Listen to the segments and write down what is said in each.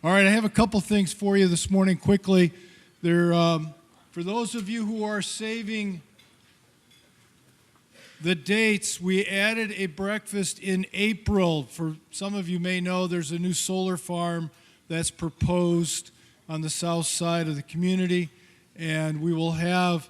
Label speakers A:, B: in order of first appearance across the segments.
A: All right, I have a couple things for you this morning quickly. For those of you who are saving the dates, we added a breakfast in April. For some of you may know, there's a new solar farm that's proposed on the south side of the community, and we will have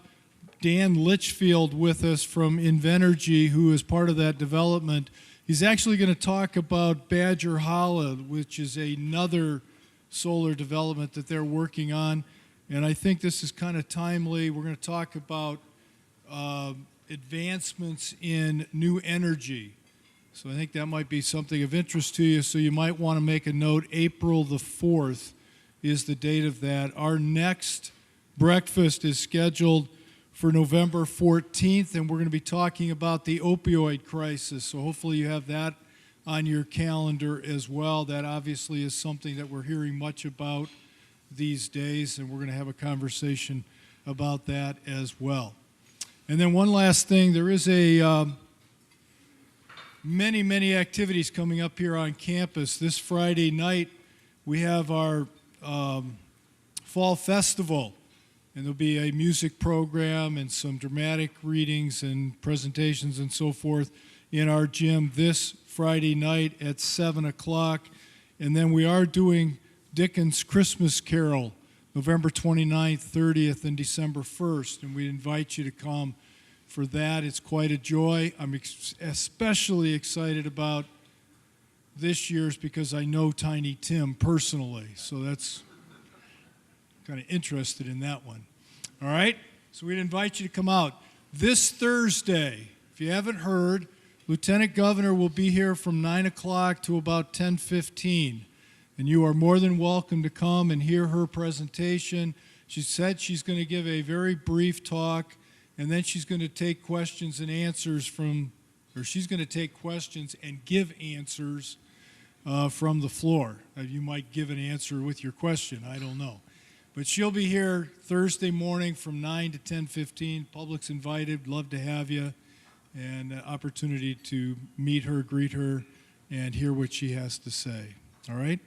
A: Dan Litchfield with us from Invenergy, who is part of that development. He's actually going to talk about Badger Hollow, which is another solar development that they're working on, and I think this is kind of timely. We're going to talk about advancements in new energy. So I think that might be something of interest to you, so you might want to make a note. April the 4th is the date of that. Our next breakfast is scheduled for November 14th, and we're going to be talking about the opioid crisis. So hopefully you have that on your calendar as well. That obviously is something that we're hearing much about these days, and we're going to have a conversation about that as well. And then one last thing, there is many activities coming up here on campus. This Friday night, we have our Fall Festival. And there'll be a music program and some dramatic readings and presentations and so forth in our gym this Friday night at 7 o'clock. And then we are doing Dickens' Christmas Carol, November 29th, 30th, and December 1st. And we invite you to come for that. It's quite a joy. I'm especially excited about this year's because I know Tiny Tim personally. So that's kind of interested in that one. All right? So we'd invite you to come out. This Thursday, if you haven't heard, Lieutenant Governor will be here from 9 o'clock to about 10:15. And you are more than welcome to come and hear her presentation. She said she's going to give a very brief talk, and then she's going to take questions and answers she's going to take questions and give answers from the floor. You might give an answer with your question, I don't know. But she'll be here Thursday morning from 9 to 10:15. Public's invited, love to have you, and an opportunity to meet her, greet her, and hear what she has to say. All right?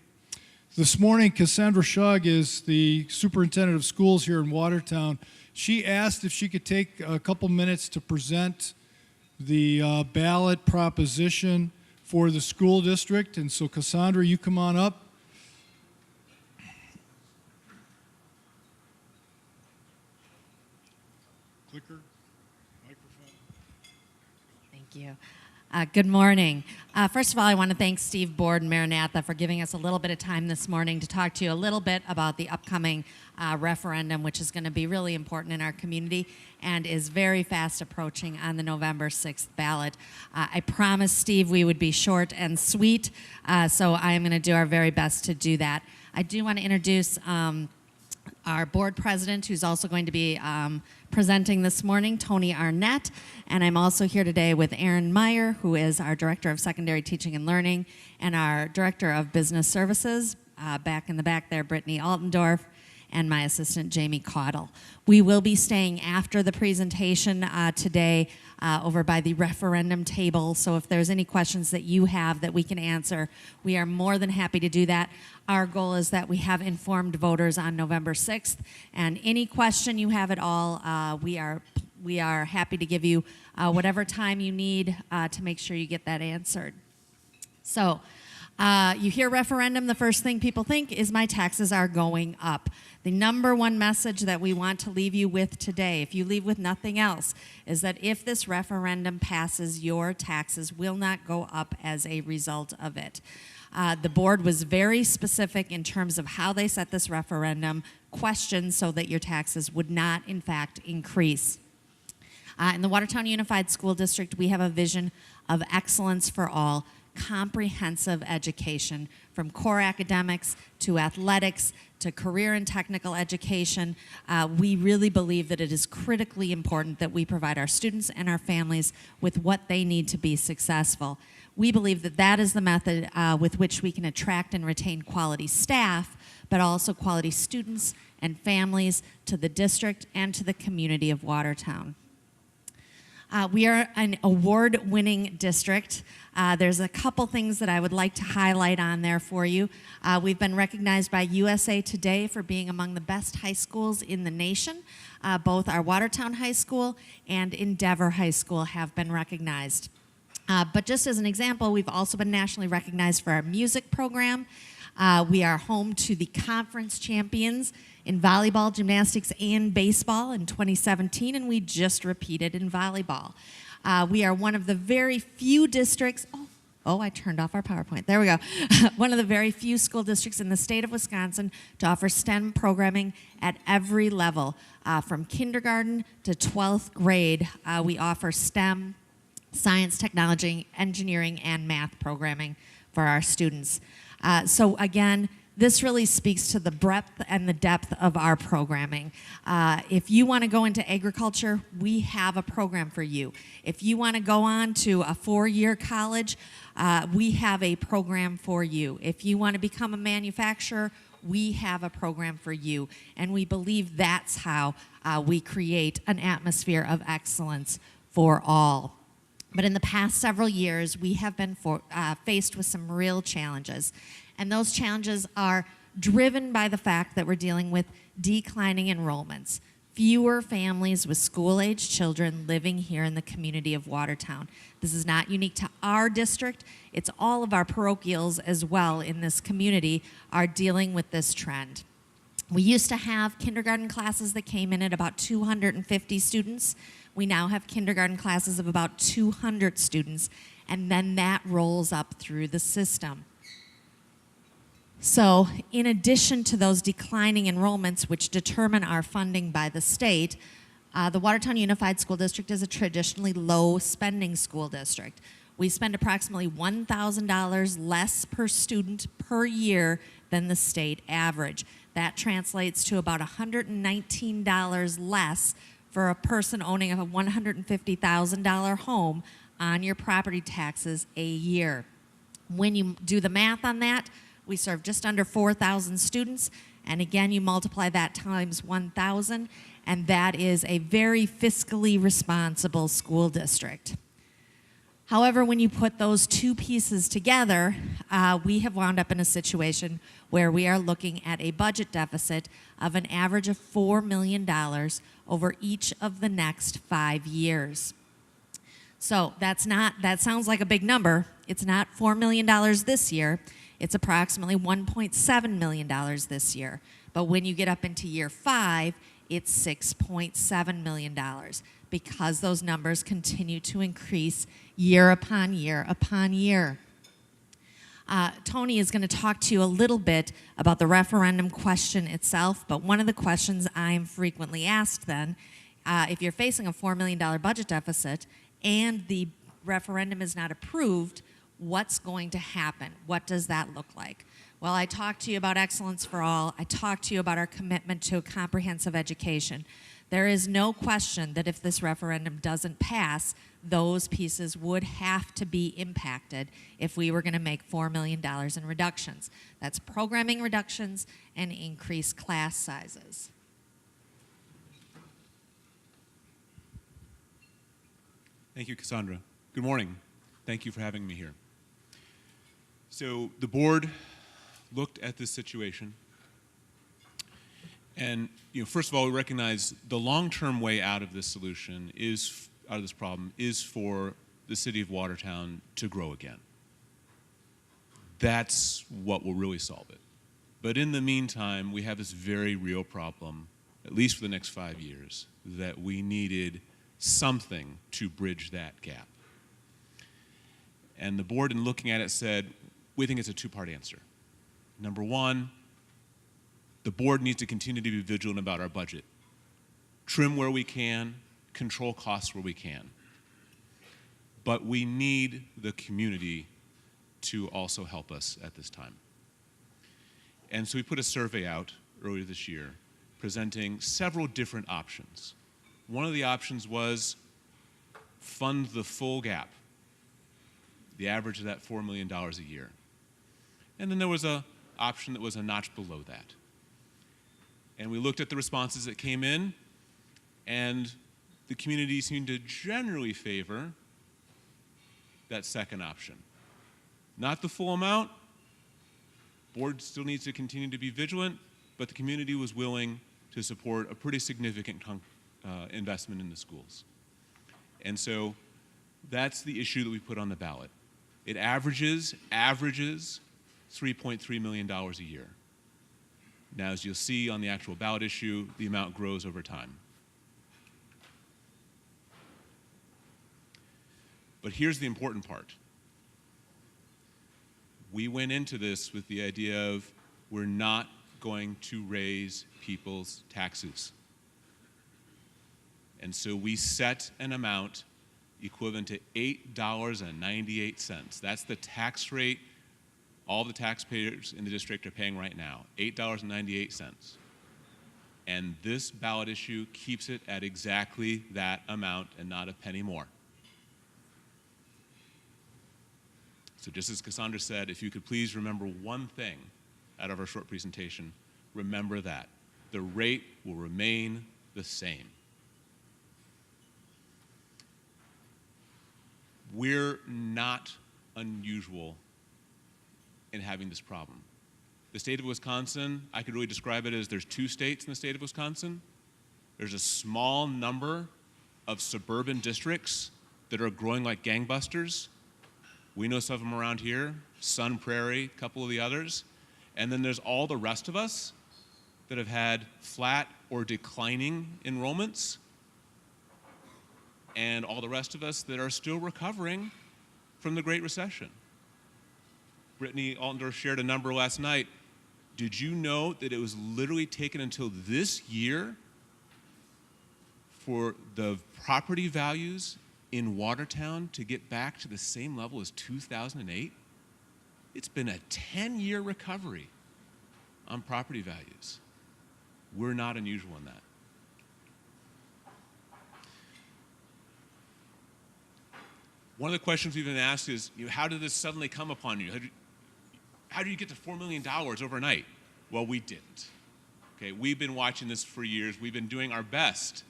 A: This morning, Cassandra Shug is the Superintendent of Schools here in Watertown. She asked if she could take a couple minutes to present the ballot proposition for the school district. And so, Cassandra, you come on up. Clicker, microphone.
B: Thank you. Good morning. First of all, I want to thank Steve Board and Maranatha for giving us a little bit of time this morning to talk to you a little bit about the upcoming referendum, which is going to be really important in our community and is very fast approaching on the November 6th ballot. I promised Steve we would be short and sweet, so I am going to do our very best to do that. I do want to introduce our board president, who's also going to be presenting this morning, Tony Arnett. And I'm also here today with Aaron Meyer, who is our Director of Secondary Teaching and Learning, and our Director of Business Services, back in the back there, Brittany Altendorf, and my assistant, Jamie Caudle. We will be staying after the presentation today over by the referendum table, so if there's any questions that you have that we can answer, we are more than happy to do that. Our goal is that we have informed voters on November 6th, and any question you have at all, we are happy to give you whatever time you need to make sure you get that answered. So, you hear referendum, the first thing people think is my taxes are going up. The number one message that we want to leave you with today, if you leave with nothing else, is that if this referendum passes, your taxes will not go up as a result of it. The board was very specific in terms of how they set this referendum question so that your taxes would not, in fact, increase. In the Watertown Unified School District, we have a vision of excellence for all, comprehensive education, from core academics to athletics to career and technical education. We really believe that it is critically important that we provide our students and our families with what they need to be successful. We believe that that is the method with which we can attract and retain quality staff, but also quality students and families to the district and to the community of Watertown. We are an award-winning district. There's a couple things that I would like to highlight on there for you. We've been recognized by USA Today for being among the best high schools in the nation. Both our Watertown High School and Endeavor High School have been recognized. But just as an example, we've also been nationally recognized for our music program. We are home to the conference champions in volleyball, gymnastics, and baseball in 2017, and we just repeated in volleyball. We are one of the very few districts, I turned off our PowerPoint. There we go. One of the very few school districts in the state of Wisconsin to offer STEM programming at every level. From kindergarten to 12th grade, we offer STEM, science, technology, engineering, and math programming for our students. So again, this really speaks to the breadth and the depth of our programming. If you want to go into agriculture, we have a program for you. If you want to go on to a 4-year college, we have a program for you. If you want to become a manufacturer, we have a program for you. And we believe that's how we create an atmosphere of excellence for all. But in the past several years, we have been faced with some real challenges. And those challenges are driven by the fact that we're dealing with declining enrollments. Fewer families with school-age children living here in the community of Watertown. This is not unique to our district. It's all of our parochials as well in this community are dealing with this trend. We used to have kindergarten classes that came in at about 250 students. We now have kindergarten classes of about 200 students, and then that rolls up through the system. So in addition to those declining enrollments, which determine our funding by the state, the Watertown Unified School District is a traditionally low-spending school district. We spend approximately $1,000 less per student per year than the state average. That translates to about $119 less for a person owning a $150,000 home on your property taxes a year. When you do the math on that, we serve just under 4,000 students, and again, you multiply that times 1,000, and that is a very fiscally responsible school district. However, when you put those two pieces together, we have wound up in a situation where we are looking at a budget deficit of an average of $4 million over each of the next 5 years. So that sounds like a big number. It's not $4 million this year. It's approximately $1.7 million this year. But when you get up into year 5, it's $6.7 million because those numbers continue to increase year upon year upon year. Tony is going to talk to you a little bit about the referendum question itself, but one of the questions I'm frequently asked then, if you're facing a $4 million budget deficit and the referendum is not approved, what's going to happen? What does that look like? Well, I talked to you about excellence for all. I talked to you about our commitment to a comprehensive education. There is no question that if this referendum doesn't pass, those pieces would have to be impacted if we were going to make $4 million in reductions. That's programming reductions and increased class sizes.
C: Thank you, Cassandra. Good morning. Thank you for having me here. So the board looked at this situation, and first of all, we recognize the long-term way out of this solution out of this problem is for the city of Watertown to grow again. That's what will really solve it. But in the meantime, we have this very real problem, at least for the next 5 years, that we needed something to bridge that gap. And the board, in looking at it, said, we think it's a two-part answer. Number one, the board needs to continue to be vigilant about our budget. Trim where we can, control costs where we can. But we need the community to also help us at this time. And so we put a survey out earlier this year presenting several different options. One of the options was fund the full gap, the average of that $4 million a year. And then there was an option that was a notch below that. And we looked at the responses that came in, and the community seemed to generally favor that second option. Not the full amount. Board still needs to continue to be vigilant, but the community was willing to support a pretty significant investment in the schools. And so that's the issue that we put on the ballot. It averages $3.3 million a year. Now, as you'll see on the actual ballot issue, the amount grows over time. But here's the important part. We went into this with the idea of we're not going to raise people's taxes. And so we set an amount equivalent to $8.98. That's the tax rate all the taxpayers in the district are paying right now, $8.98. And this ballot issue keeps it at exactly that amount and not a penny more. So just as Cassandra said, if you could please remember one thing out of our short presentation, remember that. The rate will remain the same. We're not unusual in having this problem. The state of Wisconsin, I could really describe it as there's two states in the state of Wisconsin. There's a small number of suburban districts that are growing like gangbusters. We know some of them around here, Sun Prairie, a couple of the others. And then there's all the rest of us that have had flat or declining enrollments, and all the rest of us that are still recovering from the Great Recession. Brittany Altendorf shared a number last night. Did you know that it was literally taken until this year for the property values in Watertown to get back to the same level as 2008? It's been a 10-year recovery on property values. We're not unusual in that. One of the questions we've been asked is, how did this suddenly come upon you? How do you get to $4 million overnight? Well, we didn't. Okay, we've been watching this for years. We've been doing our best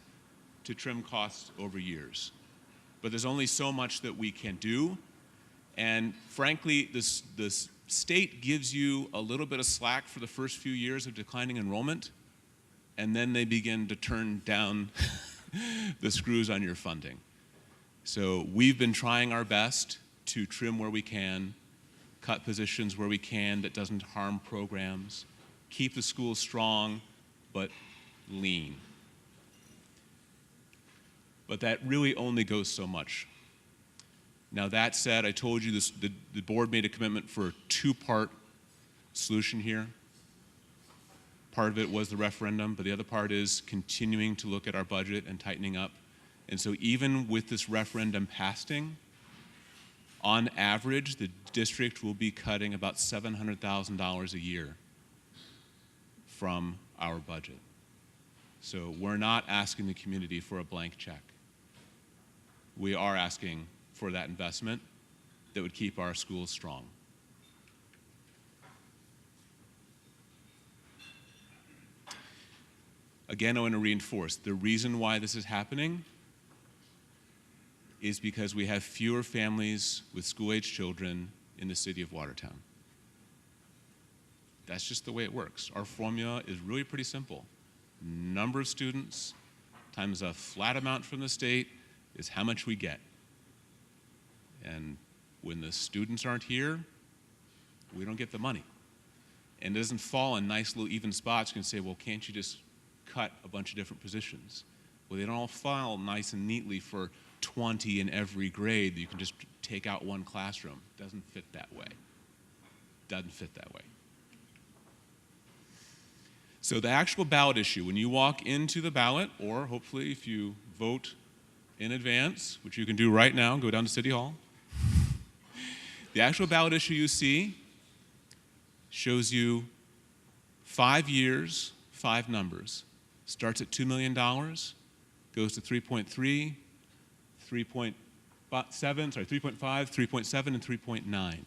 C: to trim costs over years. But there's only so much that we can do. And frankly, this state gives you a little bit of slack for the first few years of declining enrollment, and then they begin to turn down the screws on your funding. So we've been trying our best to trim where we can, cut positions where we can that doesn't harm programs, keep the schools strong, but lean. But that really only goes so much. Now that said, I told you this, the board made a commitment for a two-part solution here. Part of it was the referendum, but the other part is continuing to look at our budget and tightening up. And so even with this referendum passing, on average, the district will be cutting about $700,000 a year from our budget. So we're not asking the community for a blank check. We are asking for that investment that would keep our schools strong. Again, I want to reinforce, the reason why this is happening is because we have fewer families with school-age children in the city of Watertown. That's just the way it works. Our formula is really pretty simple. Number of students times a flat amount from the state is how much we get. And when the students aren't here, we don't get the money. And it doesn't fall in nice little even spots. You can say, well, can't you just cut a bunch of different positions? Well, they don't all fall nice and neatly for 20 in every grade that you can just take out one classroom. Doesn't fit that way. Doesn't fit that way. So the actual ballot issue, when you walk into the ballot, or hopefully if you vote in advance, which you can do right now, go down to City Hall, the actual ballot issue you see shows you 5 years, 5 numbers. Starts at $2 million, goes to 3.3, 3.5, 3.7, and 3.9.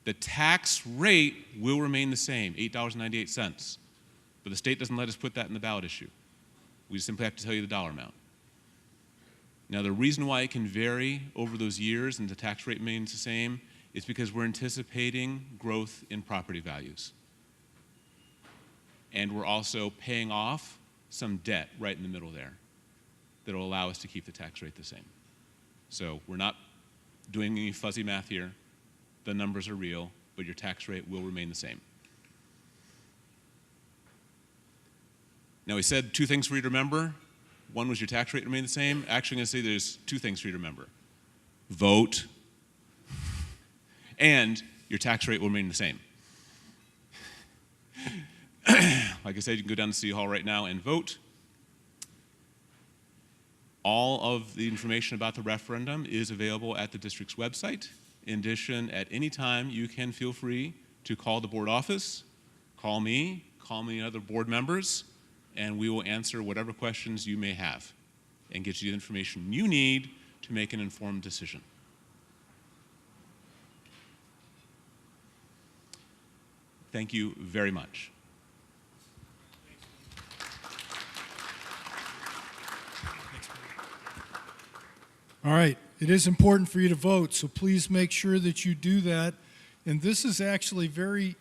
C: The tax rate will remain the same, $8.98, but the state doesn't let us put that in the ballot issue. We simply have to tell you the dollar amount. Now, the reason why it can vary over those years and the tax rate remains the same is because we're anticipating growth in property values. And we're also paying off some debt right in the middle there that will allow us to keep the tax rate the same. So we're not doing any fuzzy math here. The numbers are real, but your tax rate will remain the same. Now, we said two things for you to remember. One was your tax rate remain the same. Actually, I'm going to say there's two things for you to remember. Vote, and your tax rate will remain the same. Like I said, you can go down to City Hall right now and vote. All of the information about the referendum is available at the district's website. In addition, at any time, you can feel free to call the board office, call me other board members, and we will answer whatever questions you may have and get you the information you need to make an informed decision. Thank you very much.
A: All right, it is important for you to vote, so please make sure that you do that. And this is actually very,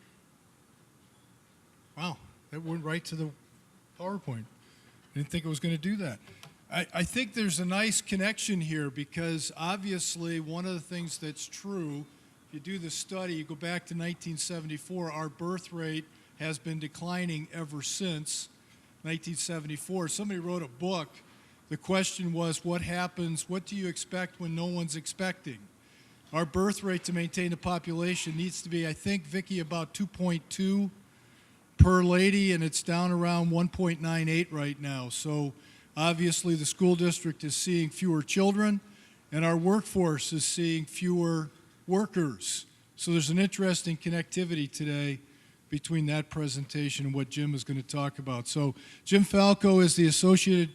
A: wow, that went right to the PowerPoint. I didn't think it was going to do that. I think there's a nice connection here because obviously one of the things that's true, if you do the study, you go back to 1974, our birth rate has been declining ever since 1974. Somebody wrote a book. The question was, what happens, what do you expect when no one's expecting? Our birth rate to maintain the population needs to be, I think, Vicki, about 2.2 per lady, and it's down around 1.98 right now. So obviously the school district is seeing fewer children, and our workforce is seeing fewer workers. So there's an interesting connectivity today between that presentation and what Jim is going to talk about. So Jim Falco is the Associate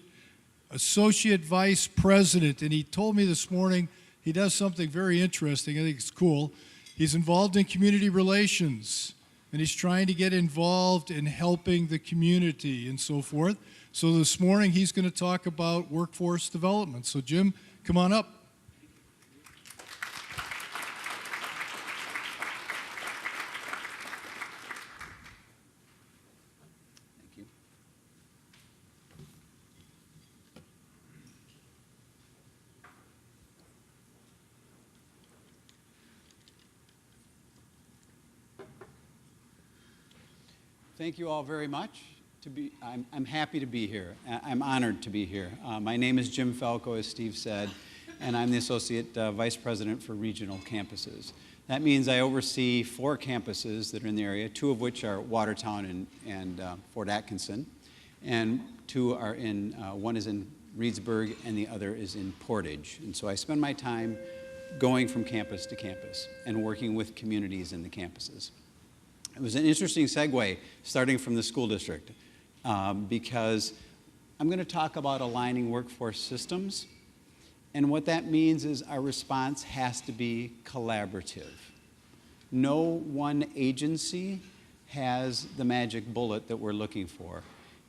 A: Vice President, and he told me this morning he does something very interesting. I think it's cool. He's involved in community relations, and he's trying to get involved in helping the community and so forth. So this morning he's going to talk about workforce development. So Jim, come on up.
D: Thank you all very much. I'm happy to be here. I'm honored to be here. My name is Jim Falco, as Steve said, and I'm the Associate Vice President for Regional Campuses. That means I oversee 4 campuses that are in the area, 2 of which are Watertown and Fort Atkinson, and 2 are in, one is in Reedsburg and the other is in Portage. And so I spend my time going from campus to campus and working with communities in the campuses. It was an interesting segue starting from the school district because I'm going to talk about aligning workforce systems, and what that means is our response has to be collaborative. No one agency has the magic bullet that we're looking for.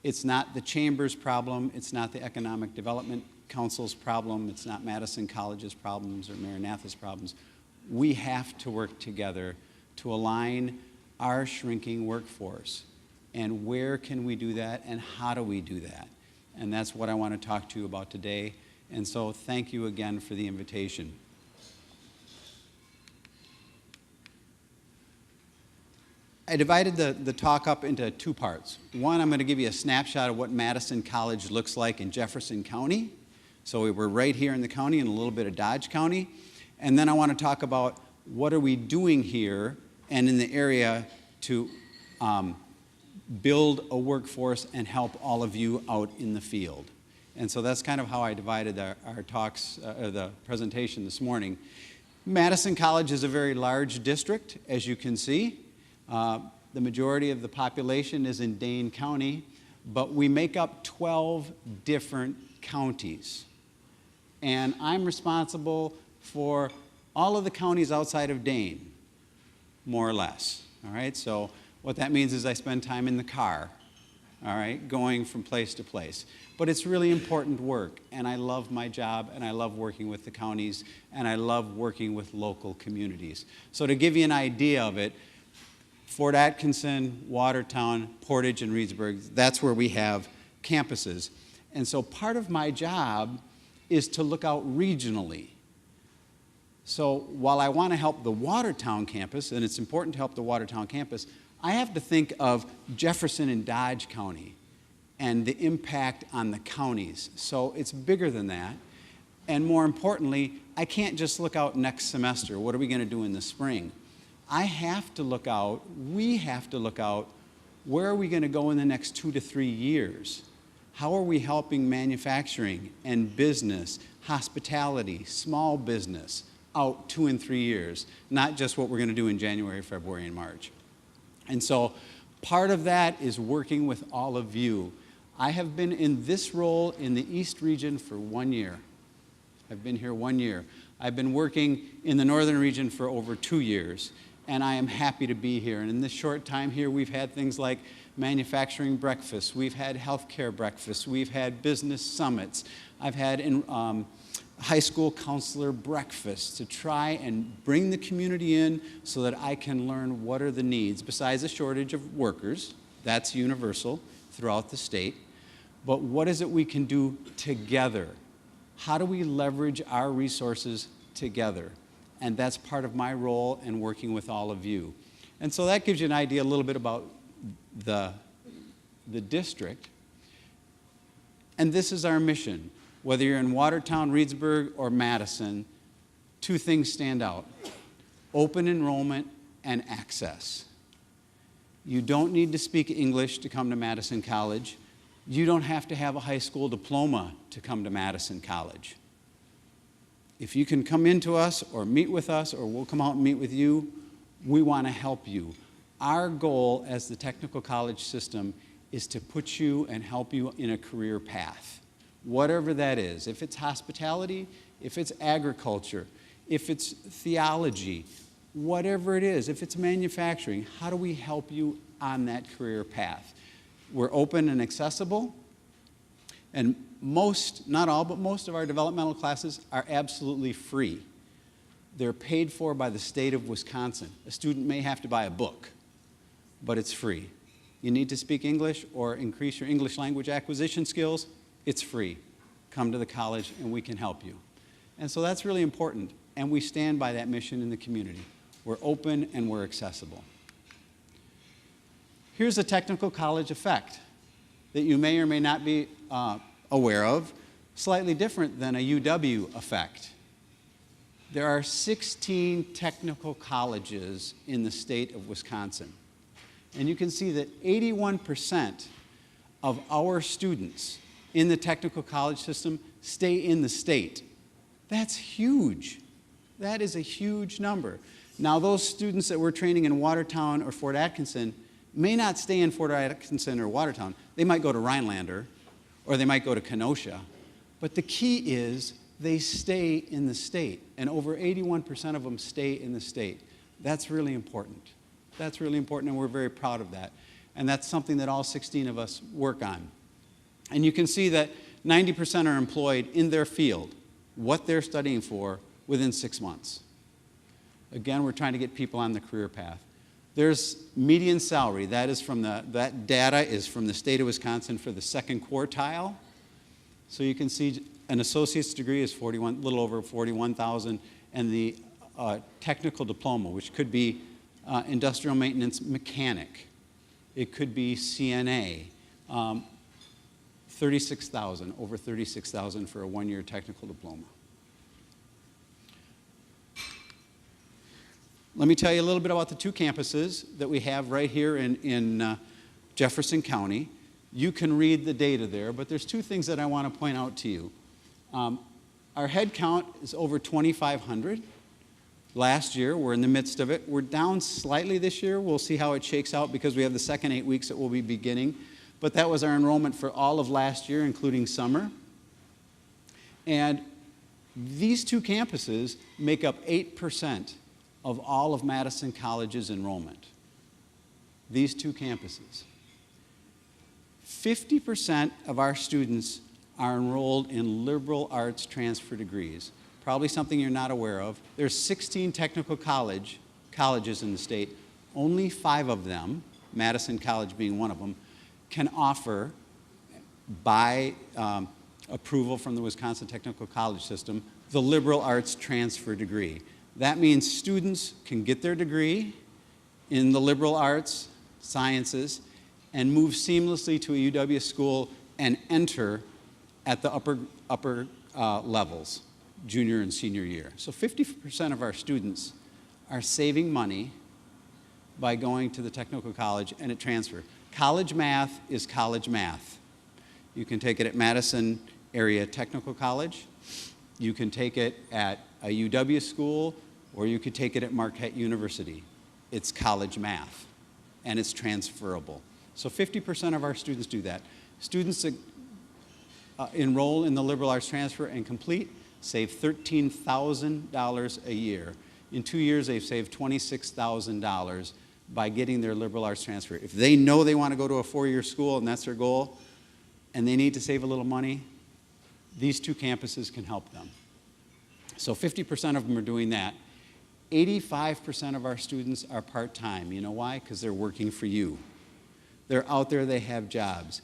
D: It's not the Chamber's problem, it's not the Economic Development Council's problem, it's not Madison College's problems or Maranatha's problems. We have to work together to align our shrinking workforce. And where can we do that, and how do we do that? And that's what I want to talk to you about today. And so thank you again for the invitation. I divided the talk up into 2 parts. One, I'm going to give you a snapshot of what Madison College looks like in Jefferson County. So we're right here in the county and a little bit of Dodge County. And then I want to talk about what are we doing here and in the area to build a workforce and help all of you out in the field. And so that's kind of how I divided our talks, the presentation this morning. Madison College is a very large district, as you can see. The majority of the population is in Dane County, but we make up 12 different counties. And I'm responsible for all of the counties outside of Dane, more or less. All right, so what that means is I spend time in the car all right, going from place to place. But it's really important work, and I love my job, and I love working with the counties, and I love working with local communities. So to give you an idea of it, Fort Atkinson, Watertown, Portage, and Reedsburg, that's where we have campuses. And so part of my job is to look out regionally. So while I want to help the Watertown campus, and it's important to help the Watertown campus, I have to think of Jefferson and Dodge County and the impact on the counties. So it's bigger than that. And more importantly, I can't just look out next semester. What are we going to do in the spring? I have to look out, we have to look out, where are we going to go in the next 2 to 3 years? How are we helping manufacturing and business, hospitality, small business out 2 and 3 years, not just what we're going to do in January, February, and March. And so part of that is working with all of you. I have been in this role in the East region for 1 year. I've been here 1 year. I've been working in the Northern region for over 2 years, and I am happy to be here. And in this short time here, we've had things like manufacturing breakfasts, we've had healthcare breakfasts, we've had business summits, I've had high school counselor breakfasts to try and bring the community in so that I can learn what are the needs, besides a shortage of workers, that's universal throughout the state, but what is it we can do together? How do we leverage our resources together? And that's part of my role in working with all of you. And so that gives you an idea a little bit about the district. And this is our mission. Whether you're in Watertown, Reedsburg, or Madison, 2 things stand out: open enrollment and access. You don't need to speak English to come to Madison College. You don't have to have a high school diploma to come to Madison College. If you can come into us or meet with us, or we'll come out and meet with you, we want to help you. Our goal as the technical college system is to put you and help you in a career path. Whatever that is, if it's hospitality, if it's agriculture, if it's theology, whatever it is, if it's manufacturing, how do we help you on that career path? We're open and accessible, and most, not all, but most of our developmental classes are absolutely free. They're paid for by the state of Wisconsin. A student may have to buy a book, but it's free. You need to speak English or increase your English language acquisition skills, it's free. Come to the college and we can help you. And so that's really important, and we stand by that mission in the community. We're open and we're accessible. Here's a technical college effect that you may or may not be aware of, slightly different than a UW effect. There are 16 technical colleges in the state of Wisconsin. And you can see that 81% of our students in the technical college system stay in the state. That's huge. That is a huge number. Now, those students that we're training in Watertown or Fort Atkinson may not stay in Fort Atkinson or Watertown. They might go to Rhinelander, or they might go to Kenosha. But the key is they stay in the state, and over 81% of them stay in the state. That's really important. That's really important, and we're very proud of that. And that's something that all 16 of us work on. And you can see that 90% are employed in their field, what they're studying for, within 6 months. Again, we're trying to get people on the career path. There's median salary. That data is from the state of Wisconsin for the second quartile. So you can see an associate's degree is a little over 41,000, and the technical diploma, which could be industrial maintenance mechanic, it could be CNA, 36,000, over 36,000 for a 1-year technical diploma. Let me tell you a little bit about the 2 campuses that we have right here in Jefferson County. You can read the data there, but there's 2 things that I want to point out to you. Our head count is over 2,500. Last year, we're in the midst of it. We're down slightly this year. We'll see how it shakes out because we have the second 8 weeks that we'll be beginning. But that was our enrollment for all of last year, including summer. And these 2 campuses make up 8% of all of Madison College's enrollment. These 2 campuses. 50% of our students are enrolled in liberal arts transfer degrees. Probably something you're not aware of. There's 16 technical colleges in the state. Only 5 of them, Madison College being one of them, can offer, by approval from the Wisconsin Technical College System, the liberal arts transfer degree. That means students can get their degree in the liberal arts, sciences, and move seamlessly to a UW school and enter at the upper levels, junior and senior year. So 50% of our students are saving money by going to the technical college and at transfer. College math is college math. You can take it at Madison Area Technical College, you can take it at a UW school, or you could take it at Marquette University. It's college math, and it's transferable. So 50% of our students do that. Students that enroll in the liberal arts transfer and complete save $13,000 a year. In 2 years, they've saved $26,000 by getting their liberal arts transfer. If they know they want to go to a 4-year school and that's their goal, and they need to save a little money, these 2 campuses can help them. So 50% of them are doing that. 85% of our students are part-time. You know why? Because they're working for you. They're out there, they have jobs.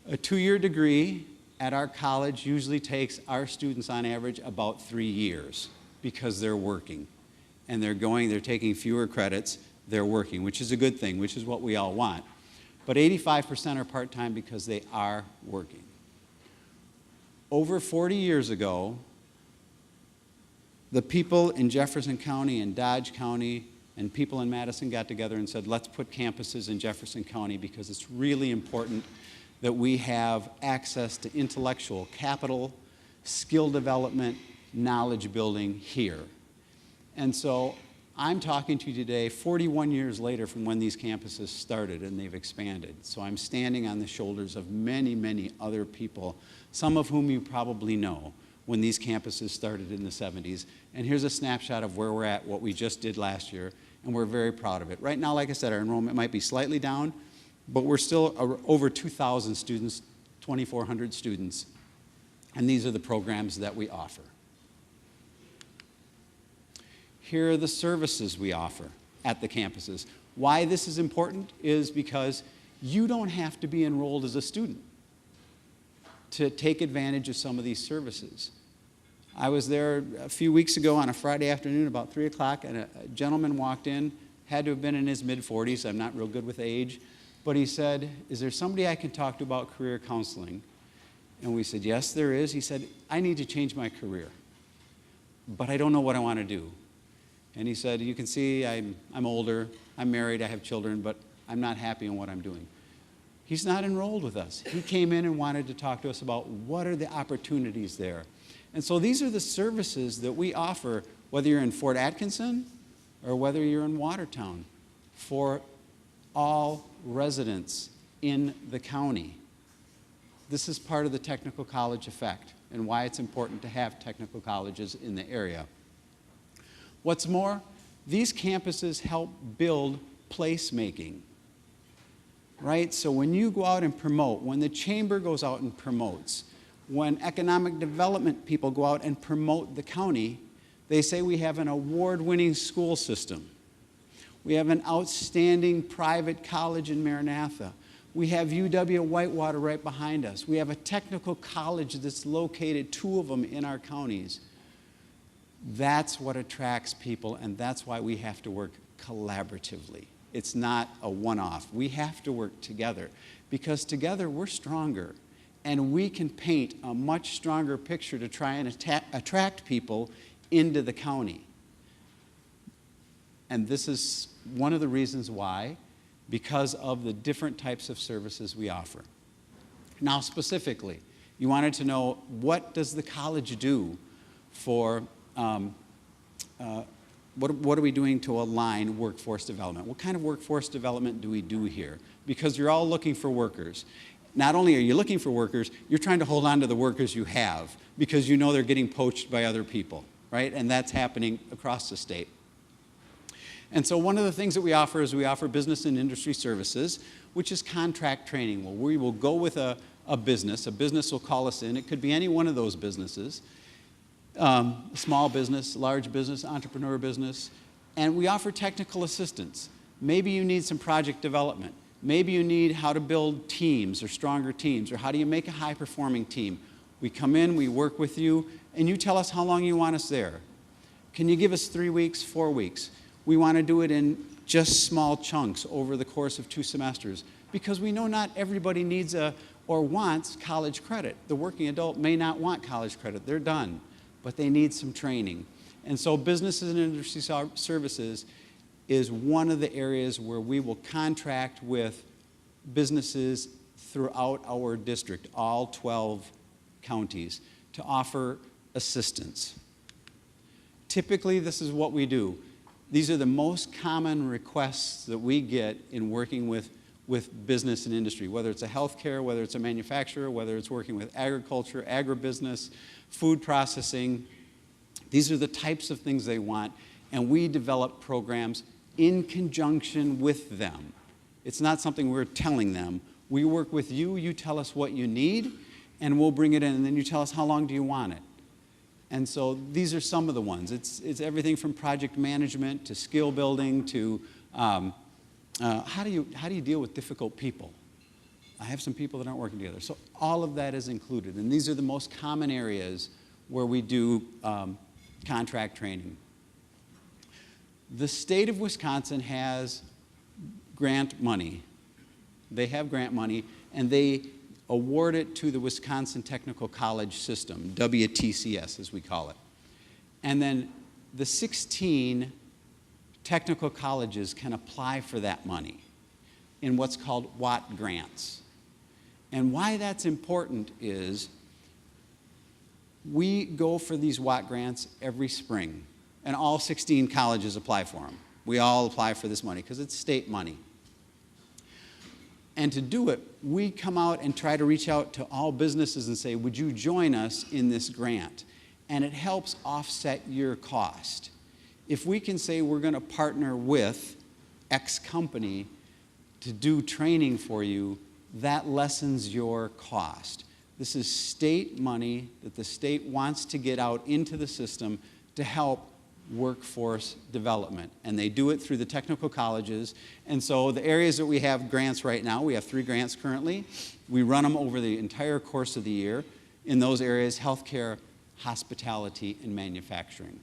D: A 2-year degree at our college usually takes our students on average about 3 years because they're working. And they're taking fewer credits, they're working, which is a good thing, which is what we all want. But 85% are part-time because they are working. Over 40 years ago, the people in Jefferson County and Dodge County and people in Madison got together and said, let's put campuses in Jefferson County because it's really important that we have access to intellectual capital, skill development, knowledge building here. And so I'm talking to you today 41 years later from when these campuses started and they've expanded. So I'm standing on the shoulders of many, many other people, some of whom you probably know, when these campuses started in the 70s. And here's a snapshot of where we're at, what we just did last year, and we're very proud of it. Right now, like I said, our enrollment might be slightly down, but we're still over 2,000 students, 2,400 students, and these are the programs that we offer. Here are the services we offer at the campuses. Why this is important is because you don't have to be enrolled as a student to take advantage of some of these services. I was there a few weeks ago on a Friday afternoon about 3 o'clock, and a gentleman walked in, had to have been in his mid-40s. I'm not real good with age, but he said, is there somebody I can talk to about career counseling? And we said, yes, there is. He said, I need to change my career, but I don't know what I want to do. And he said, you can see I'm older, I'm married, I have children, but I'm not happy in what I'm doing. He's not enrolled with us. He came in and wanted to talk to us about what are the opportunities there. And so these are the services that we offer, whether you're in Fort Atkinson or whether you're in Watertown, for all residents in the county. This is part of the technical college effect and why it's important to have technical colleges in the area. What's more, these campuses help build placemaking. Right? So when you go out and promote, when the chamber goes out and promotes, when economic development people go out and promote the county, they say we have an award-winning school system. We have an outstanding private college in Maranatha. We have UW Whitewater right behind us. We have a technical college that's located, 2 of them in our counties. That's what attracts people, and that's why we have to work collaboratively. It's not a one-off. We have to work together because together we're stronger and we can paint a much stronger picture to try and attract people into the county. And this is one of the reasons why, because of the different types of services we offer. Now specifically, you wanted to know, what does the college do for what are we doing to align workforce development? What kind of workforce development do we do here? Because you're all looking for workers. Not only are you looking for workers, you're trying to hold on to the workers you have because you know they're getting poached by other people, right? And that's happening across the state. And so one of the things that we offer is we offer business and industry services, which is contract training. Well, we will go with a business. A business will call us in. It could be any one of those businesses, small business, large business, entrepreneur business, and we offer technical assistance. Maybe you need some project development. Maybe you need how to build teams or stronger teams, or how do you make a high-performing team. We come in, we work with you, and you tell us how long you want us there. Can you give us 3 weeks, 4 weeks? We want to do it in just small chunks over the course of 2 semesters, because we know not everybody needs or wants college credit. The working adult may not want college credit. They're done, but they need some training. And so businesses and industry services is one of the areas where we will contract with businesses throughout our district, all 12 counties, to offer assistance. Typically, this is what we do. These are the most common requests that we get in working with business and industry, whether it's a healthcare, whether it's a manufacturer, whether it's working with agriculture, agribusiness, food processing. These are the types of things they want, and we develop programs in conjunction with them. It's not something we're telling them. We work with you, you tell us what you need, and we'll bring it in, and then you tell us how long do you want it. And so these are some of the ones. It's everything from project management to skill building to how do you deal with difficult people? I have some people that aren't working together. So all of that is included, and these are the most common areas where we do contract training. The state of Wisconsin has grant money. They have grant money, and they award it to the Wisconsin Technical College System, WTCS as we call it. And then the 16 technical colleges can apply for that money in what's called WAT grants. And why that's important is we go for these WAT grants every spring, and all 16 colleges apply for them. We all apply for this money because it's state money. And to do it, we come out and try to reach out to all businesses and say, would you join us in this grant? And it helps offset your cost. If we can say we're going to partner with X company to do training for you, that lessens your cost. This is state money that the state wants to get out into the system to help workforce development. And they do it through the technical colleges. And so the areas that we have grants right now, we have 3 grants currently. We run them over the entire course of the year. In those areas, healthcare, hospitality, and manufacturing.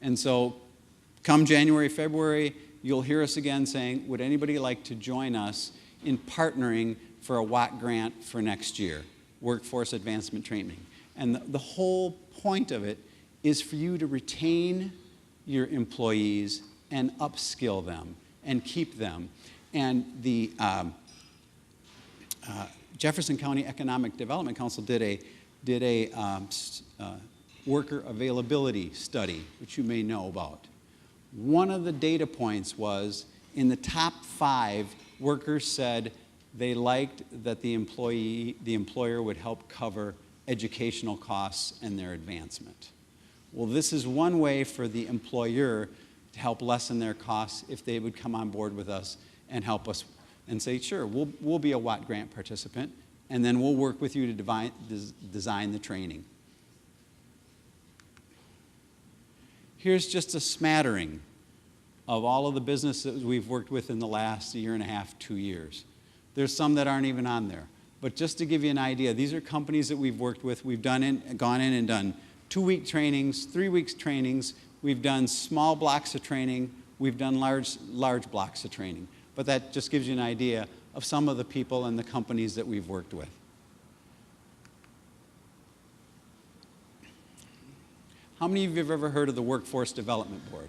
D: And so come January, February, you'll hear us again saying, would anybody like to join us in partnering for a WAT grant for next year, Workforce Advancement Training. And the whole point of it is for you to retain your employees and upskill them and keep them. And the Jefferson County Economic Development Council did a worker availability study, which you may know about. One of the data points was in the top 5, workers said they liked that the employer would help cover educational costs and their advancement. Well, this is one way for the employer to help lessen their costs if they would come on board with us and help us and say, sure, we'll be a WAT grant participant, and then we'll work with you to design the training. Here's just a smattering of all of the businesses we've worked with in the last 1.5 years, 2 years. There's some that aren't even on there. But just to give you an idea, these are companies that we've worked with. We've gone in and done 2-week trainings, 3-week trainings. We've done small blocks of training. We've done large blocks of training. But that just gives you an idea of some of the people and the companies that we've worked with. How many of you have ever heard of the Workforce Development Board?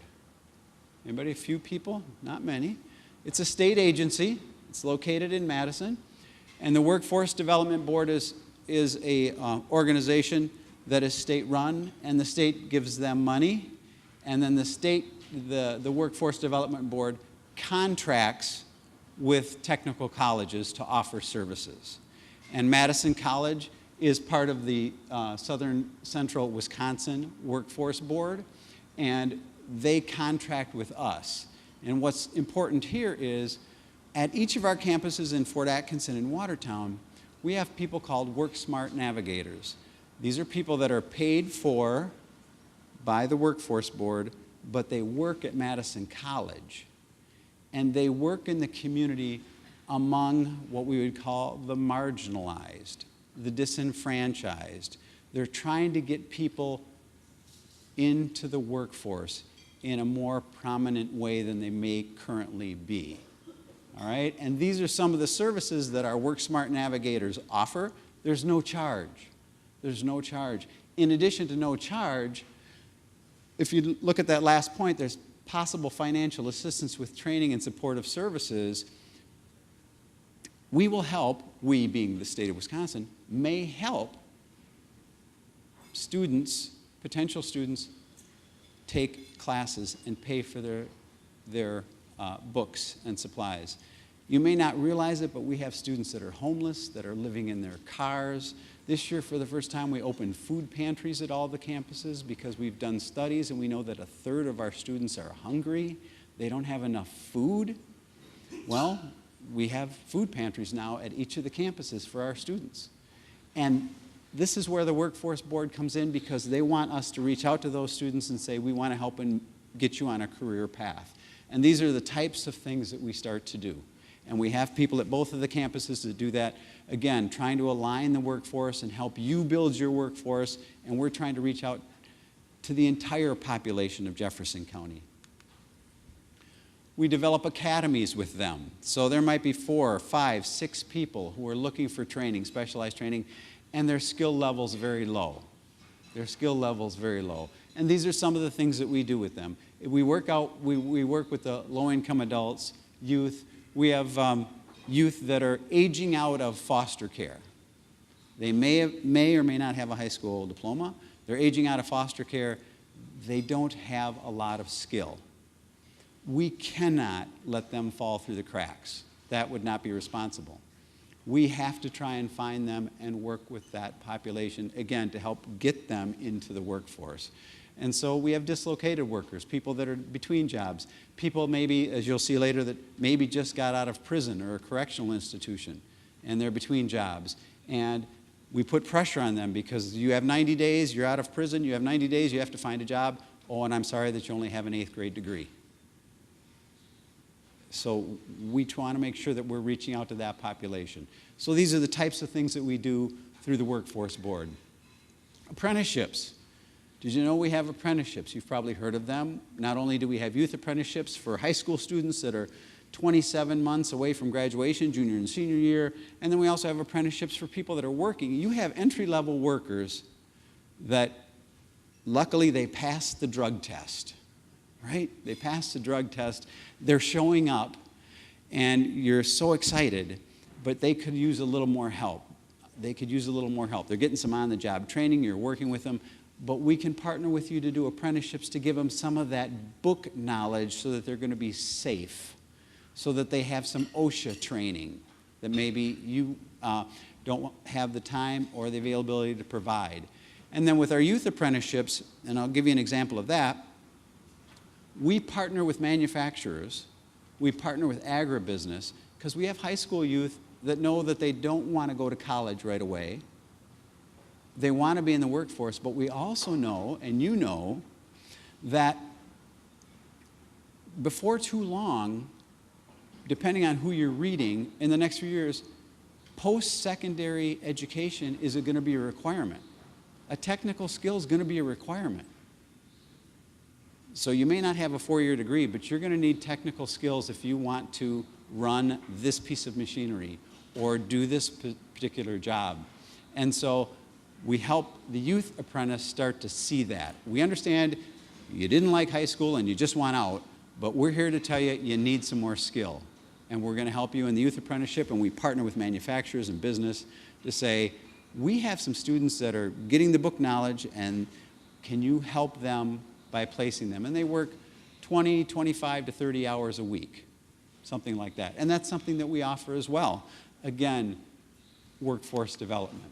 D: Anybody? A few people? Not many. It's a state agency. It's located in Madison. And the Workforce Development Board is a organization that is state-run, and the state gives them money. And then the Workforce Development Board contracts with technical colleges to offer services. And Madison College is part of the Southern Central Wisconsin Workforce Board. And they contract with us. And what's important here is at each of our campuses in Fort Atkinson and Watertown, we have people called Work Smart Navigators. These are people that are paid for by the Workforce Board, but they work at Madison College. And they work in the community among what we would call the marginalized, the disenfranchised. They're trying to get people into the workforce in a more prominent way than they may currently be. All right? And these are some of the services that our Work Smart Navigators offer. There's no charge. There's no charge. In addition to no charge, if you look at that last point, there's possible financial assistance with training and supportive services. We will help, we being the state of Wisconsin, may help students, potential students, take classes and pay for their books and supplies. You may not realize it, but we have students that are homeless, that are living in their cars. This year, for the first time, we opened food pantries at all the campuses because we've done studies and we know that 1/3 of our students are hungry. They don't have enough food. Well, we have food pantries now at each of the campuses for our students. And this is where the Workforce Board comes in because they want us to reach out to those students and say, we want to help and get you on a career path. And these are the types of things that we start to do. And we have people at both of the campuses that do that, again, trying to align the workforce and help you build your workforce. And we're trying to reach out to the entire population of Jefferson County. We develop academies with them. So there might be 4, 5, 6 people who are looking for training, specialized training, and their skill level's very low. Their skill level's very low. And these are some of the things that we do with them. We work with the low-income adults, youth. We have youth that are aging out of foster care. They may or may not have a high school diploma. They're aging out of foster care. They don't have a lot of skill. We cannot let them fall through the cracks. That would not be responsible. We have to try and find them and work with that population, again, to help get them into the workforce. And so we have dislocated workers, people that are between jobs, people maybe, as you'll see later, that maybe just got out of prison or a correctional institution, and they're between jobs. And we put pressure on them because you have 90 days, you're out of prison, you have 90 days, you have to find a job. Oh, and I'm sorry that you only have an 8th grade degree. So we want to make sure that we're reaching out to that population. So these are the types of things that we do through the Workforce Board. Apprenticeships. Did you know we have apprenticeships? You've probably heard of them. Not only do we have youth apprenticeships for high school students that are 27 months away from graduation, junior and senior year, and then we also have apprenticeships for people that are working. You have entry-level workers that luckily they passed the drug test, right? They passed the drug test. They're showing up, and you're so excited, but they could use a little more help. They could use a little more help. They're getting some on-the-job training. You're working with them. But we can partner with you to do apprenticeships to give them some of that book knowledge so that they're going to be safe, so that they have some OSHA training that maybe you don't have the time or the availability to provide. And then with our youth apprenticeships, and I'll give you an example of that, we partner with manufacturers, we partner with agribusiness, because we have high school youth that know that they don't want to go to college right away. They want to be in the workforce, but we also know, and you know, that before too long, depending on who you're reading, in the next few years, post-secondary education is going to be a requirement. A technical skill is going to be a requirement. So you may not have a 4-year degree, but you're going to need technical skills if you want to run this piece of machinery or do this particular job. And so we help the youth apprentice start to see that. We understand you didn't like high school and you just want out, but we're here to tell you you need some more skill. And we're going to help you in the youth apprenticeship, and we partner with manufacturers and business to say, we have some students that are getting the book knowledge, and can you help them by placing them? And they work 20, 25 to 30 hours a week, something like that. And that's something that we offer as well. Again, workforce development.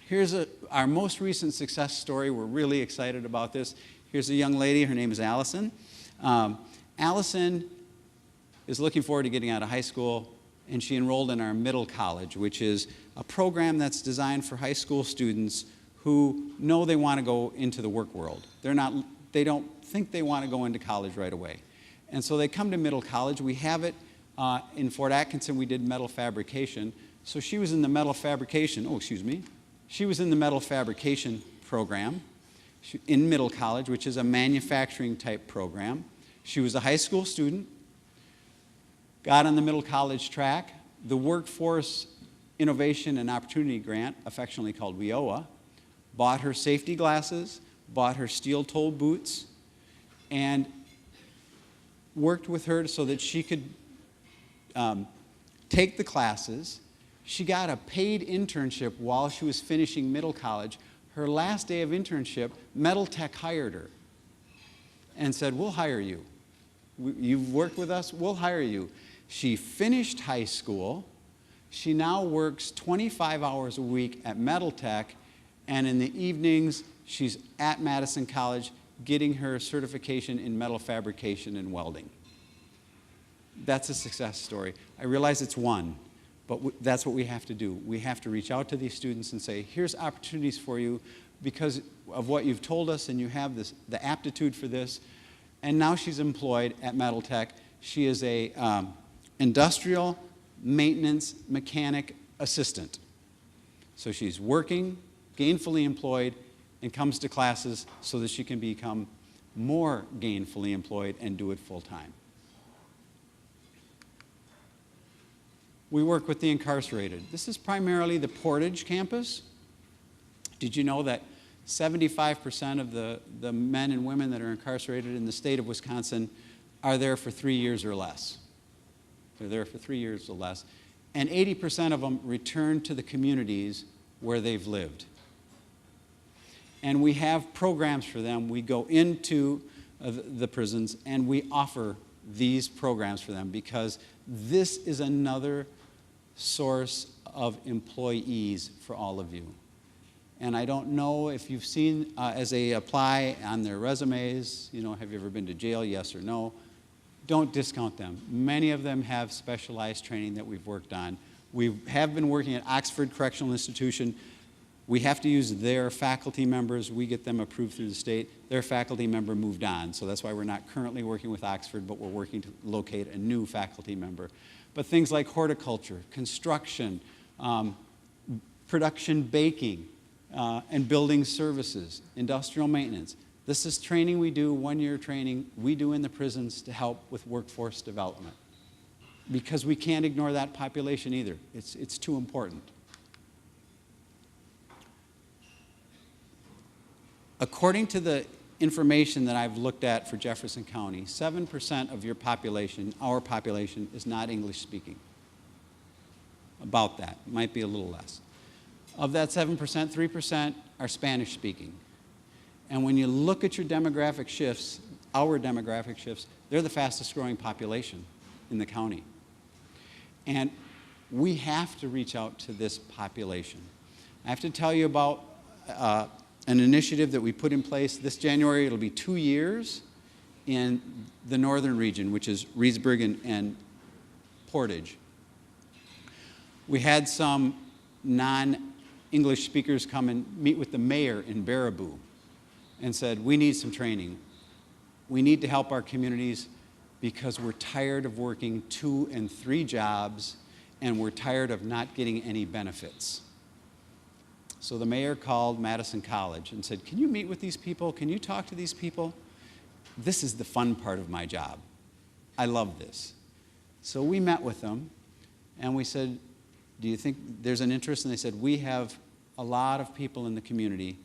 D: Here's our most recent success story. We're really excited about this. Here's a young lady. Her name is Allison. Allison is looking forward to getting out of high school, and she enrolled in our middle college, which is a program that's designed for high school students who know they want to go into the work world. They don't think they want to go into college right away. And so they come to middle college. We have it in Fort Atkinson. We did metal fabrication. So she was in the metal fabrication, she was in the metal fabrication program in middle college, which is a manufacturing type program. She was a high school student, got on the middle college track. The Workforce Innovation and Opportunity Grant, affectionately called WIOA, bought her safety glasses, bought her steel-toed boots, and worked with her so that she could take the classes. She got a paid internship while she was finishing middle college. Her last day of internship, Metal Tech hired her and said, "We'll hire you. You've worked with us, we'll hire you." She finished high school. She now works 25 hours a week at Metal Tech, and in the evenings, she's at Madison College getting her certification in metal fabrication and welding. That's a success story. I realize it's one, but that's what we have to do. We have to reach out to these students and say, here's opportunities for you because of what you've told us, and you have the aptitude for this. And now she's employed at Metal Tech. She is a industrial maintenance mechanic assistant. So she's working, gainfully employed, and comes to classes so that she can become more gainfully employed and do it full time. We work with the incarcerated. This is primarily the Portage campus. Did you know that 75% of the men and women that are incarcerated in the state of Wisconsin are there for 3 years or less? They're there for 3 years or less. And 80% of them return to the communities where they've lived. And we have programs for them. We go into the prisons and we offer these programs for them because this is another source of employees for all of you. And I don't know if you've seen as they apply on their resumes, have you ever been to jail, yes or no? Don't discount them. Many of them have specialized training that we've worked on. We have been working at Oxford Correctional Institution. We have to use their faculty members. We get them approved through the state. Their faculty member moved on, so that's why we're not currently working with Oxford, but we're working to locate a new faculty member. But things like horticulture, construction, production baking, and building services, industrial maintenance. This is training we do, 1-year training we do in the prisons to help with workforce development. Because we can't ignore that population either. It's too important. According to the information that I've looked at for Jefferson County, 7% of your population, our population, is not English speaking. About that, might be a little less. Of that 7%, 3% are Spanish speaking. And when you look at your demographic shifts, our demographic shifts, they're the fastest growing population in the county. And we have to reach out to this population. I have to tell you about an initiative that we put in place this January. It'll be 2 years in the northern region, which is Reedsburg and Portage. We had some non-English speakers come and meet with the mayor in Baraboo and said, we need some training. We need to help our communities because we're tired of working 2 and 3 jobs and we're tired of not getting any benefits. So the mayor called Madison College and said, can you meet with these people? Can you talk to these people? This is the fun part of my job. I love this. So we met with them and we said, do you think there's an interest? And they said, we have a lot of people in the community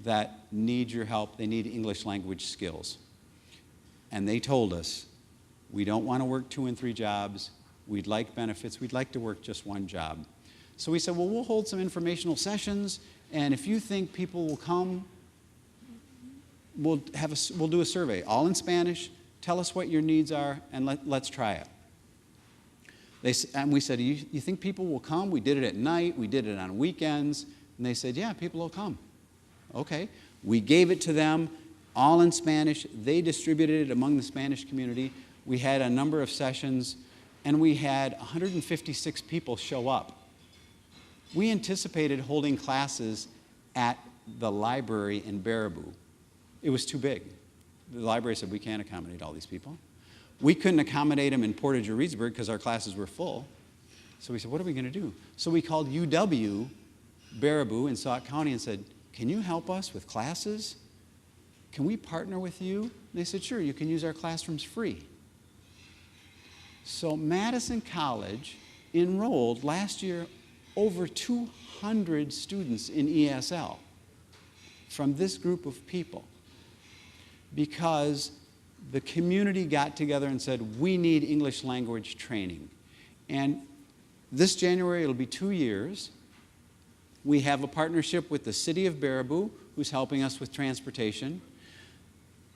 D: that need your help. They need English language skills. And they told us, we don't want to work 2 and 3 jobs. We'd like benefits. We'd like to work just 1 job. So we said, well, we'll hold some informational sessions, and if you think people will come, we'll do a survey, all in Spanish. Tell us what your needs are, and let's try it. And we said, you think people will come? We did it at night. We did it on weekends. And they said, yeah, people will come. Okay. We gave it to them. all in Spanish. They distributed it among the Spanish community. We had a number of sessions, and we had 156 people show up. We anticipated holding classes at the library in Baraboo. It was too big. The library said, we can't accommodate all these people. We couldn't accommodate them in Portage or Reedsburg because our classes were full. So we said, what are we going to do? So we called UW Baraboo in Sauk County and said, can you help us with classes? Can we partner with you? And they said, sure, you can use our classrooms free. So Madison College enrolled last year over 200 students in ESL from this group of people because the community got together and said, we need English language training. And this January, it'll be 2 years. We have a partnership with the city of Baraboo, who's helping us with transportation.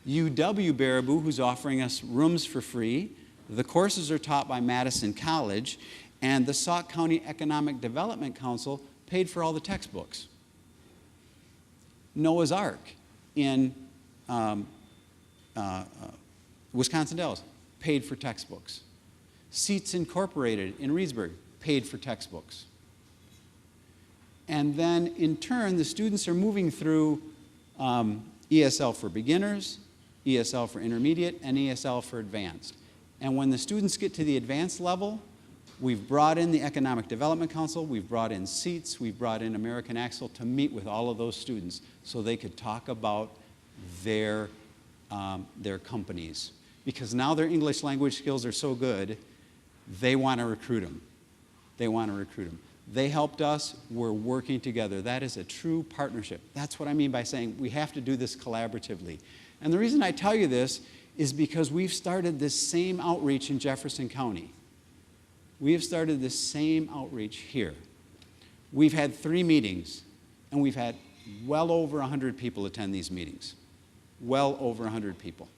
D: UW Baraboo, who's offering us rooms for free. The courses are taught by Madison College. And the Sauk County Economic Development Council paid for all the textbooks. Noah's Ark in Wisconsin Dells paid for textbooks. Seats Incorporated in Reedsburg paid for textbooks. And then, in turn, the students are moving through ESL for beginners, ESL for intermediate, and ESL for advanced. And when the students get to the advanced level, we've brought in the Economic Development Council, we've brought in SEATS, we've brought in American Axle to meet with all of those students so they could talk about their companies. Because now their English language skills are so good, they want to recruit them. They want to recruit them. They helped us. We're working together. That is a true partnership. That's what I mean by saying we have to do this collaboratively. And the reason I tell you this is because we've started this same outreach in Jefferson County. We have started this same outreach here. We've had 3 meetings, and we've had well over 100 people attend these meetings. Well over 100 people.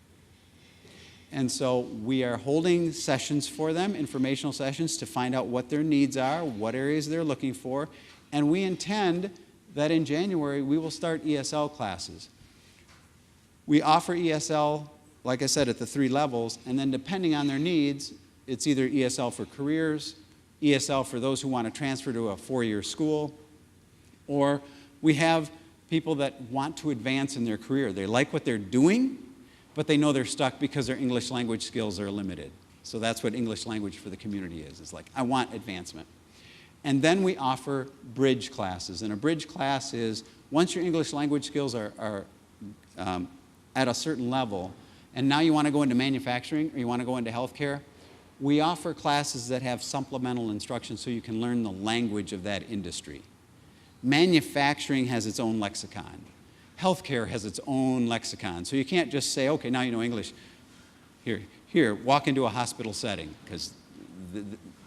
D: And so we are holding sessions for them, informational sessions, to find out what their needs are, what areas they're looking for, and we intend that in January we will start ESL classes. We offer ESL, like I said, at the 3 levels, and then depending on their needs, it's either ESL for careers, ESL for those who want to transfer to a 4-year school, or we have people that want to advance in their career. They like what they're doing, but they know they're stuck because their English language skills are limited. So that's what English language for the community is. It's like, I want advancement. And then we offer bridge classes. And a bridge class is, once your English language skills are at a certain level, and now you want to go into manufacturing or you want to go into healthcare, we offer classes that have supplemental instruction so you can learn the language of that industry. Manufacturing has its own lexicon. Healthcare has its own lexicon. So you can't just say, okay, now you know English. Here, walk into a hospital setting, because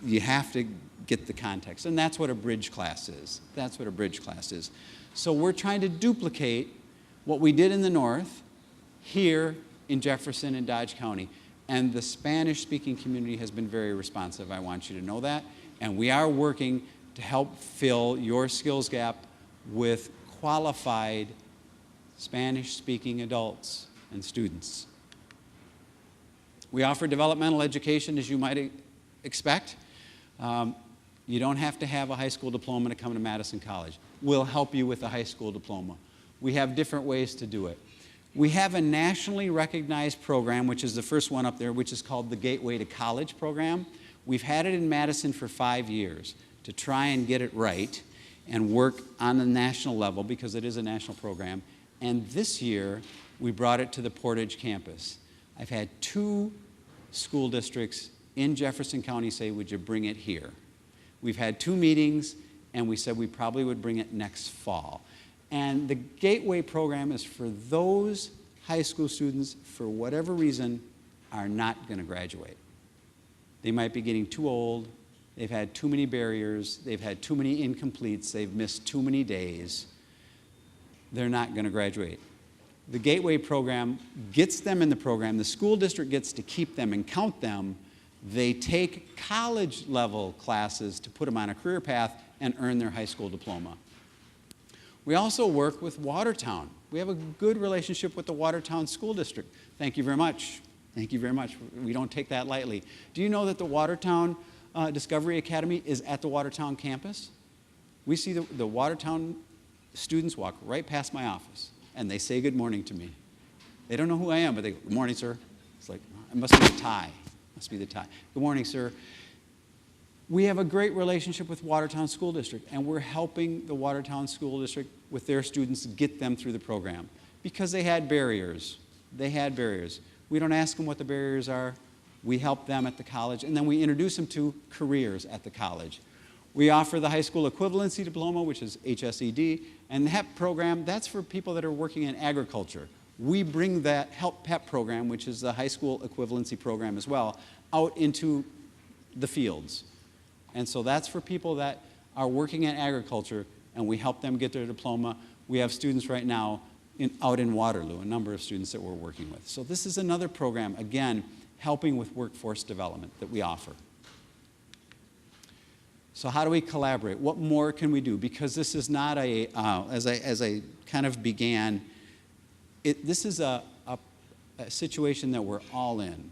D: you have to get the context. And that's what a bridge class is. That's what a bridge class is. So we're trying to duplicate what we did in the north here in Jefferson and Dodge County. And the Spanish-speaking community has been very responsive. I want you to know that. And we are working to help fill your skills gap with qualified Spanish-speaking adults and students. We offer developmental education, as you might expect. You don't have to have a high school diploma to come to Madison College. We'll help you with a high school diploma. We have different ways to do it. We have a nationally recognized program, which is the first one up there, which is called the Gateway to College program. We've had it in Madison for 5 years to try and get it right and work on the national level, because it is a national program. And this year, we brought it to the Portage campus. I've had 2 school districts in Jefferson County say, would you bring it here? We've had 2 meetings, and we said we probably would bring it next fall. And the Gateway program is for those high school students, for whatever reason, are not going to graduate. They might be getting too old, they've had too many barriers, they've had too many incompletes, they've missed too many days. They're not going to graduate. The Gateway program gets them in the program. The school district gets to keep them and count them. They take college-level classes to put them on a career path and earn their high school diploma. We also work with Watertown. We have a good relationship with the Watertown School District. Thank you very much. Thank you very much. We don't take that lightly. Do you know that the Watertown Discovery Academy is at the Watertown campus? We see the Watertown students walk right past my office, and they say good morning to me. They don't know who I am, but they go, good morning, sir. It's like, it must be the tie. Must be the tie. Good morning, sir. We have a great relationship with Watertown School District, and we're helping the Watertown School District with their students get them through the program because they had barriers. They had barriers. We don't ask them what the barriers are. We help them at the college, and then we introduce them to careers at the college. We offer the high school equivalency diploma, which is HSED, and the HEP program, that's for people that are working in agriculture. We bring that HEP program, which is the high school equivalency program as well, out into the fields. And so that's for people that are working in agriculture, and we help them get their diploma. We have students right now out in Waterloo, a number of students that we're working with. So this is another program, again, helping with workforce development that we offer. So how do we collaborate? What more can we do? Because this is not as I kind of began, this is a situation that we're all in.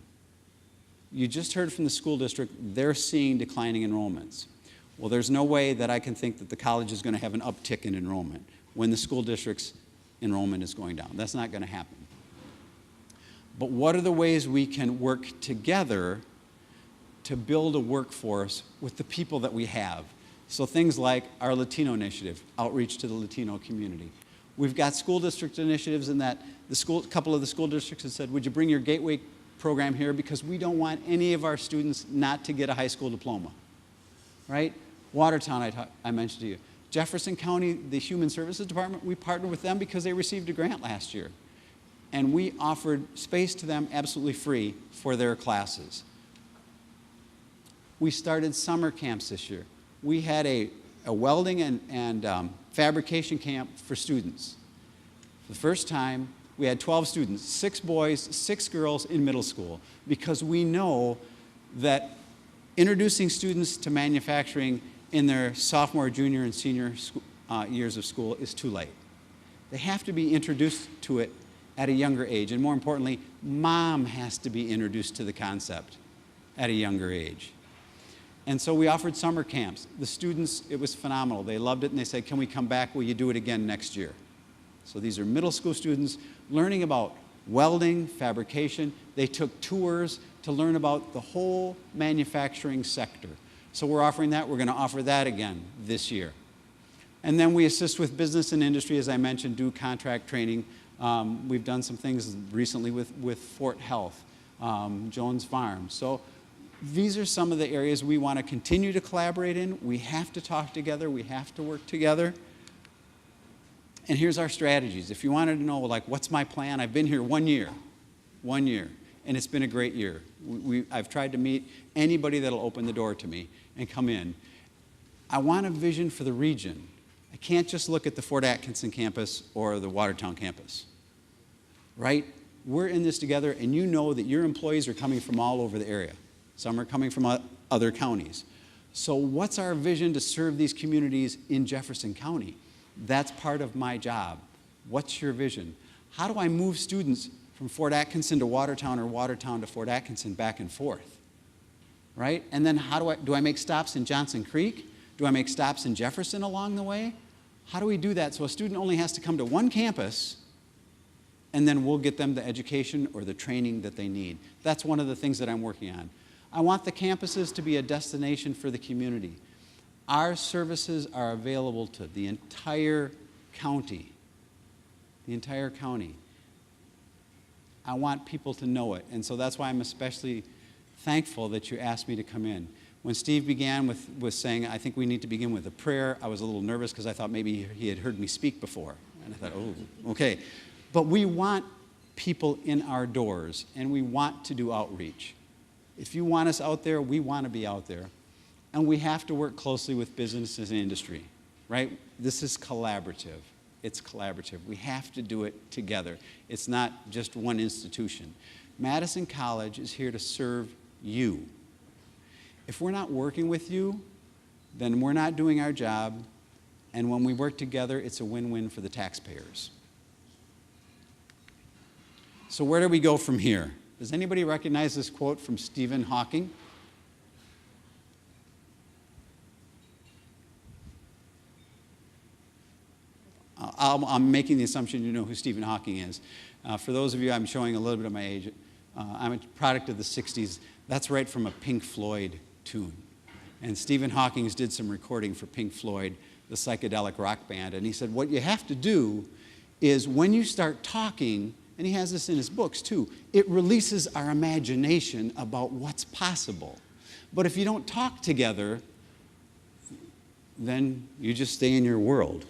D: You just heard from the school district, they're seeing declining enrollments. Well, there's no way that I can think that the college is going to have an uptick in enrollment when the school district's enrollment is going down. That's not going to happen. But what are the ways we can work together to build a workforce with the people that we have? So things like our Latino initiative, outreach to the Latino community. We've got school district initiatives in that a couple of the school districts have said, would you bring your Gateway program here because we don't want any of our students not to get a high school diploma, right? Watertown, I mentioned to you. Jefferson County, the Human Services Department, we partnered with them because they received a grant last year. And we offered space to them absolutely free for their classes. We started summer camps this year. We had a welding and fabrication camp for students. For the first time, we had 12 students, 6 boys, 6 girls in middle school, because we know that introducing students to manufacturing in their sophomore, junior, and senior years of school is too late. They have to be introduced to it at a younger age, and more importantly, mom has to be introduced to the concept at a younger age. And so we offered summer camps. The students, it was phenomenal. They loved it, and they said, can we come back? Will you do it again next year? So these are middle school students learning about welding, fabrication. They took tours to learn about the whole manufacturing sector. So we're offering that. We're going to offer that again this year. And then we assist with business and industry, as I mentioned, do contract training. We've done some things recently with Fort Health, Jones Farm. So these are some of the areas we want to continue to collaborate in. We have to talk together. We have to work together. And here's our strategies. If you wanted to know, like, what's my plan? I've been here 1 year, and it's been a great year. I've tried to meet anybody that'll open the door to me and come in. I want a vision for the region. I can't just look at the Fort Atkinson campus or the Watertown campus, right? We're in this together, and you know that your employees are coming from all over the area. Some are coming from other counties. So what's our vision to serve these communities in Jefferson County? That's part of my job. What's your vision? How do I move students from Fort Atkinson to Watertown or Watertown to Fort Atkinson back and forth, right? And then how do I make stops in Johnson Creek? Do I make stops in Jefferson along the way? How do we do that so a student only has to come to one campus, and then we'll get them the education or the training that they need? That's one of the things that I'm working on. I want the campuses to be a destination for the community. Our services are available to the entire county. The entire county. I want people to know it, and so that's why I'm especially thankful that you asked me to come in. When Steve began with saying, I think we need to begin with a prayer, I was a little nervous because I thought maybe he had heard me speak before. And I thought, oh, okay. But we want people in our doors, and we want to do outreach. If you want us out there, we want to be out there. And we have to work closely with businesses and industry, right? This is collaborative. It's collaborative. We have to do it together. It's not just one institution. Madison College is here to serve you. If we're not working with you, then we're not doing our job. And when we work together, it's a win-win for the taxpayers. So where do we go from here? Does anybody recognize this quote from Stephen Hawking? I'm making the assumption you know who Stephen Hawking is. For those of you, I'm showing a little bit of my age. I'm a product of the 60s. That's right from a Pink Floyd tune. And Stephen Hawking did some recording for Pink Floyd, the psychedelic rock band. And he said, what you have to do is when you start talking, and he has this in his books too, it releases our imagination about what's possible. But if you don't talk together, then you just stay in your world.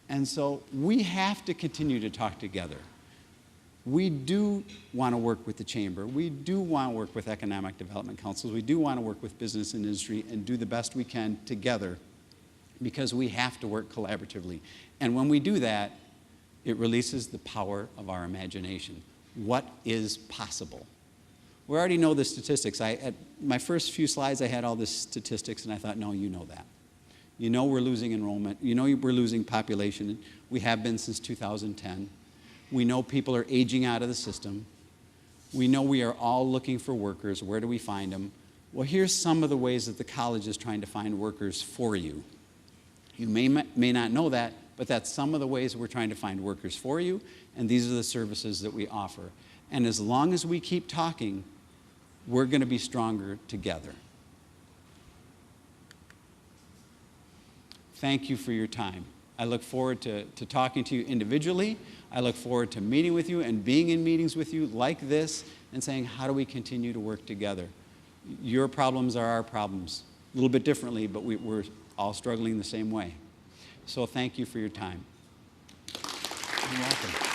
D: And so we have to continue to talk together. We do want to work with the chamber. We do want to work with economic development councils. We do want to work with business and industry and do the best we can together because we have to work collaboratively. And when we do that, it releases the power of our imagination. What is possible? We already know the statistics. At my first few slides, I had all the statistics, and I thought, no, you know that. You know we're losing enrollment. You know we're losing population. We have been since 2010. We know people are aging out of the system. We know we are all looking for workers. Where do we find them? Well, here's some of the ways that the college is trying to find workers for you. You may not know that, but that's some of the ways we're trying to find workers for you, and these are the services that we offer. And as long as we keep talking, we're going to be stronger together. Thank you for your time. I look forward to talking to you individually. I look forward to meeting with you and being in meetings with you like this and saying, how do we continue to work together? Your problems are our problems, a little bit differently, but we're all struggling the same way. So thank you for your time. You're welcome.